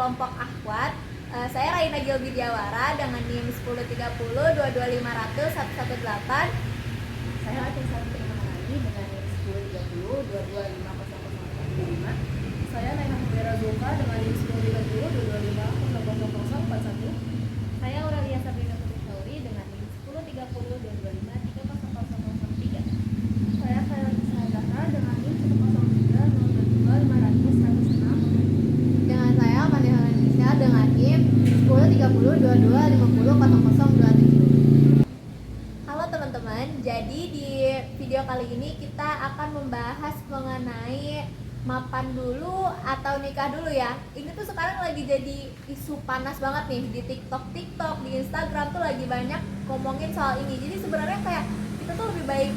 kelompok akhwat. Saya Raina Gilbidiawara dengan NIM 1030 22500 118. Saya Atin Santri Manali dengan NIM 1030 22500 135. Saya Naina Mubera Zulfa dengan NIM 1030 225 00041. Saya Aurelia Sabrina Putri Sauri dengan NIM 1030 225 30003. Saya Khairul Sadana dengan NIM 1030 22500 106. Dengan saya Fani Indonesia dengan NIM 1030 2250 0027. Halo teman-teman, jadi di video kali ini kita akan membahas mengenai mapan dulu atau nikah dulu ya. Ini tuh sekarang lagi jadi isu panas banget nih di TikTok, di Instagram tuh lagi banyak ngomongin soal ini. Jadi sebenarnya kayak kita tuh lebih baik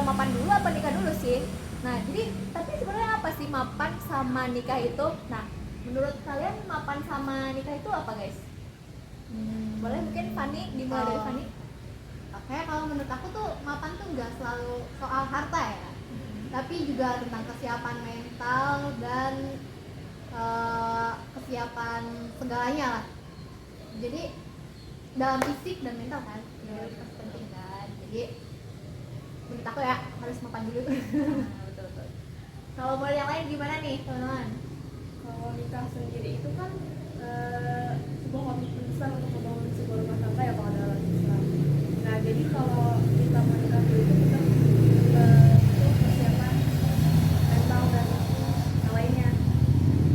mapan dulu apa nikah dulu sih. Nah, jadi tapi sebenarnya apa sih mapan sama nikah itu? Nah, menurut kalian mapan sama nikah itu apa, guys? Boleh mungkin Fani, dimulai dari Fani. Oke, kalau menurut aku tuh mapan tuh nggak selalu soal harta ya, tapi juga tentang kesiapan mental dan kesiapan segalanya lah. Jadi dalam fisik dan mental kan, itu penting kan. Jadi menurut aku ya harus mapan dulu. Betul. Kalau mau yang lain gimana nih, teman-teman? Kalau nikah sendiri itu kan sebuah komitmen besar untuk membangun sebuah rumah tangga ya kalau dalam Islam. Nah, jadi kalau kita menikah dulu itu kita butuh persiapan mental dan yang lainnya.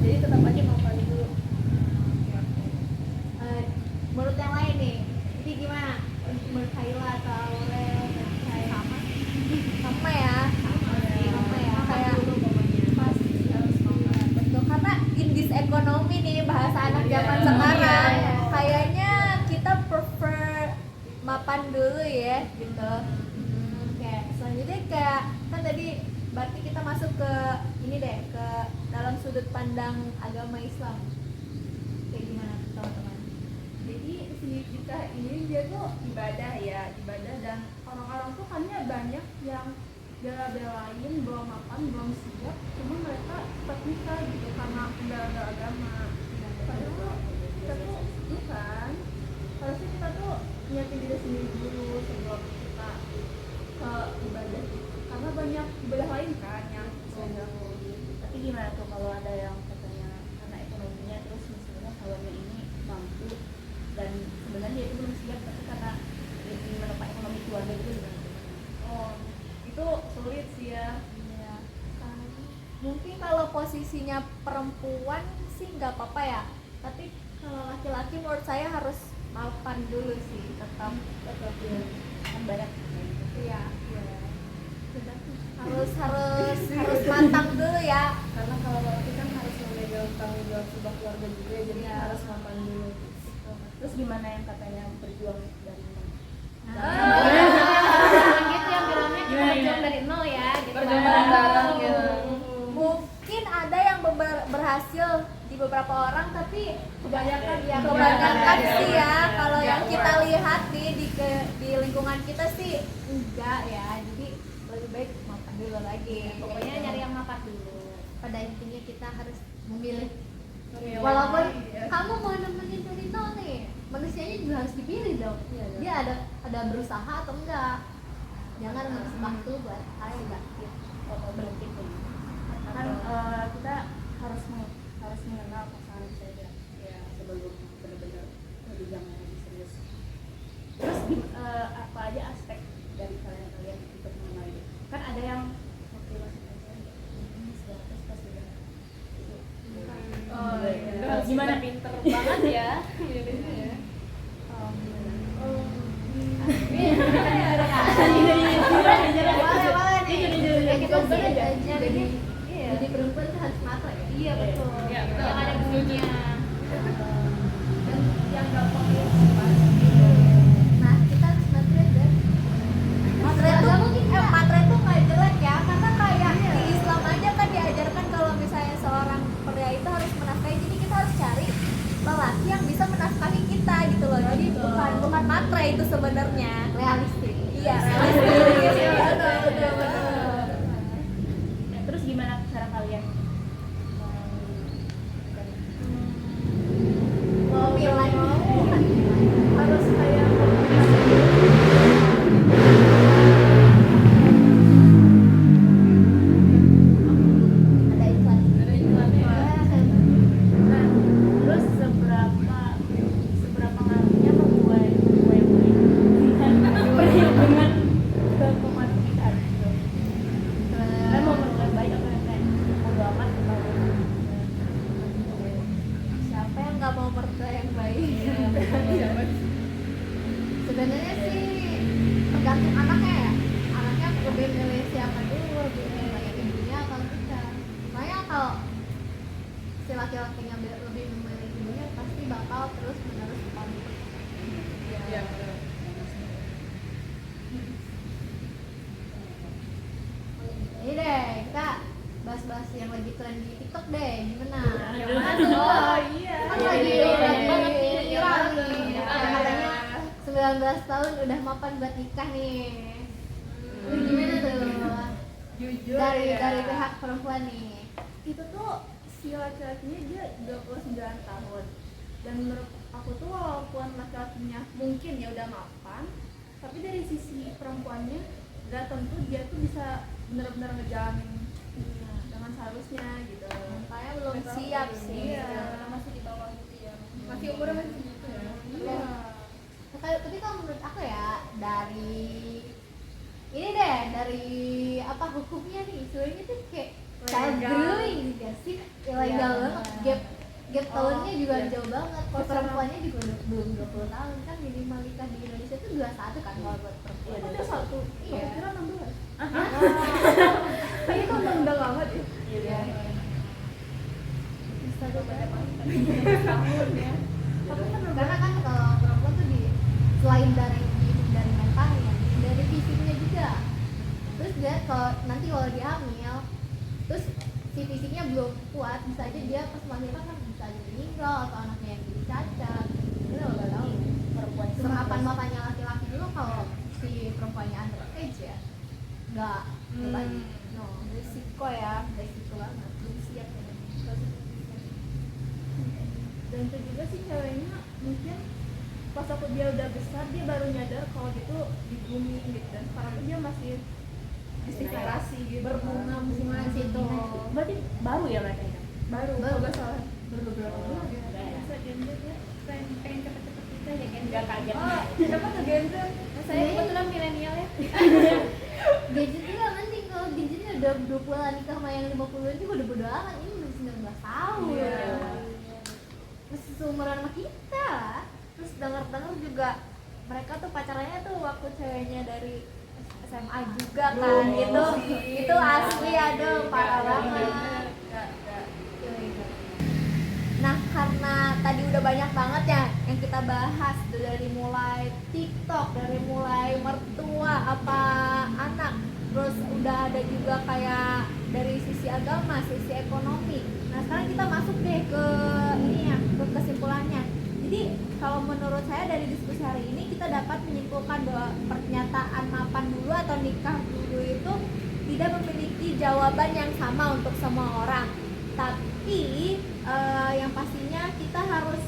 Jadi tetap aja mapan dulu. Menurut yang lain nih, jadi gimana? Menurut Kaila atau Aurel? Sama ya? Sama ya? Kayak Pasti harus mapan. betul, karena in this economy nih, bahasa anak zaman sekarang, kayaknya kita prefer mapan dulu ya, gitu. Oke, selanjutnya kayak kan tadi berarti kita masuk ke ini deh, ke dalam sudut pandang agama Islam. Kayak gimana teman-teman? Jadi si nikah ini dia tuh ibadah dan orang-orang tuh kan banyak yang bela-belain belum makan belum siap, cuma mereka tetap nikah gitu karena bela agama. Padahal kita tuh bukan, harusnya kita tuh nyiapin diri sendiri dulu sebelum kita ke ibadah gitu. Karena banyak ibadah lain kan yang Tapi gimana tuh kalau ada yang katanya karena ekonominya terus misalnya kawannya ini mampu dan sebenarnya itu belum siap tapi karena ingin menopang ekonomi keluarga itu gimana? oh itu sulit sih ya. Mungkin kalau posisinya perempuan sih nggak apa-apa ya, tapi kalau laki-laki menurut saya harus mapan dulu sih, tetap Ya, kan banyak iya harus matang dulu ya. Karena kalau laki kan harus memegang tanggung jawab sebuah keluarga juga, jadi Iya. harus mapan dulu. terus gimana yang katanya berjuang dari nol? Gitu yang bilangnya kita berjuang dari nol ya, gitu. Berjuang bareng-bareng gitu. Mungkin ada yang berhasil di beberapa orang, tapi Kebanyakan ya iya. kebanyakan sih ya, kalau Iya, yang kita kurang. lihat nih di lingkungan kita sih enggak ya, jadi lebih baik mapan dulu lagi. Pokoknya nyari yang mapan dulu. Pada intinya kita harus memilih. Iya. Walaupun Iya. kamu mau nemenin dari nol nih, manusianya juga harus dipilih dong. Iya. Dia ada berusaha atau enggak. Jangan mengisi waktu buat hal yang enggak Atau berhenti pun kan kita harus mengenal pasangan kita ya sebelum benar-benar berjuang lebih serius. Terus apa aja aspek dari kalian untuk mengenal itu? Kan ada yang oke masuk aja ini sebatas pas udah itu. Oh, iya. Gimana? Pinter banget ya. Jadi perempuan tuh harus matre ya. Iya betul. Iya, betul. Yang ada bunyinya. Dan yang gampang ya Nah, kita harus matre deh. Matre tuh nggak jelek ya, karena kayak di Islam aja kan diajarkan kalau misalnya seorang pria itu harus menafkahi, jadi kita harus cari lelaki yang bisa menafkahi kita gitu loh. Jadi bukan matre itu sebenarnya. Realistik. Iya, realistis. Betul. Terus gimana cara kalian lebih milih siapa dulu, lebih milih ibunya atau kita. Makanya kalau si laki-lakinya lebih memilih ibunya, pasti bakal terus menerus konflik. Iya, betul. Ini deh, kita bahas-bahas yang lagi tren di TikTok deh, gimana? Oh iya. Kan Iya, lagi iya, iya, banget iya, nih, iya, viral iya, nih. iya. Katanya 19 tahun udah mapan buat nikah nih. Lu gimana tuh? Jujur Dari ya. pihak perempuan nih. Itu tuh si laki-lakinya dia 29 tahun. Dan menurut aku tuh walaupun laki-lakinya mungkin ya udah mapan, tapi dari sisi perempuannya gak tentu dia tuh bisa bener-bener ngejalanin dengan seharusnya gitu. Makanya belum siap sih. Iya. Masih di bawah gitu ya. Masih umurnya masih segitu ya. Iya. Tapi kalau menurut aku ya, dari ini deh, dari apa hukumnya nih, sebenarnya tuh kayak child Legal. grooming gak sih? Ilegal Iya, banget. Gap tahunnya juga iya. jauh banget. Kalau Si perempuannya juga belum 20 tahun kan, minimal nikah di Indonesia tuh 21 kan kalau buat perempuan. Itu dia satu. Iya. Aku kira 16. Ini tuh undang banget ya. Iya. Bisa tuh kan. Tahun ya. Tapi kan Karena kan kalau perempuan tuh selain dari mentalnya, dari fisiknya juga. Terus dia kalau dia hamil, terus si fisiknya belum kuat, bisa aja dia pas melahirkan kan bisa aja meninggal atau anaknya yang jadi cacat. Kita nggak tahu. Perempuan mapan-mapannya laki-laki dulu, kalau si perempuannya underage ya nggak baik. No, Risiko ya. resiko banget, belum siap ya. dan itu juga sih ceweknya mungkin pas aku dia udah besar dia baru nyadar kalau gitu di bumi gitu, dan sekarang tuh dia masih istiqlasi gitu, Berbunga masing-masing situ. Berarti baru ya mereka itu? baru kalau nggak salah Baru beberapa bulan. bisa genjet ya. Pengen cepet-cepet nikah ya kan? Gak kaget. Oh, siapa tuh genjet? Saya kebetulan milenial ya. Gadget juga nanti kalau gadgetnya udah 20-an nikah sama yang 50-an juga udah bodo amat, ini masih 19 tahun. Iya. Masih seumuran sama kita. Terus dengar-dengar juga mereka tuh pacarannya tuh waktu ceweknya dari SMA juga kan gitu. Itu asli, aduh parah banget. Nah, karena tadi udah banyak banget ya yang kita bahas, dari mulai TikTok, dari mulai mertua apa anak, terus udah ada juga kayak dari sisi agama, sisi ekonomi. Nah, sekarang kita masuk deh ke ini ya, ke kesimpulannya. Jadi kalau menurut saya dari diskusi hari ini kita dapat menyimpulkan bahwa pernyataan mapan dulu atau nikah dulu itu tidak memiliki jawaban yang sama untuk semua orang. Tapi yang pastinya kita harus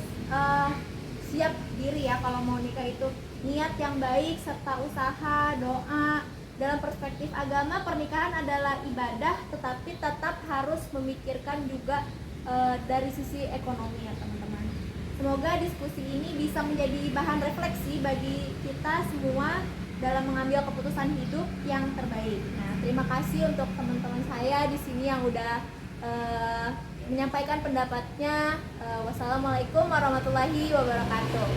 siap diri ya kalau mau nikah itu, niat yang baik serta usaha, doa. Dalam perspektif agama, pernikahan adalah ibadah, tetapi tetap harus memikirkan juga dari sisi ekonomi ya teman-teman. Semoga diskusi ini bisa menjadi bahan refleksi bagi kita semua dalam mengambil keputusan hidup yang terbaik. Nah, terima kasih untuk teman-teman saya di sini yang udah menyampaikan pendapatnya. Wassalamualaikum warahmatullahi wabarakatuh.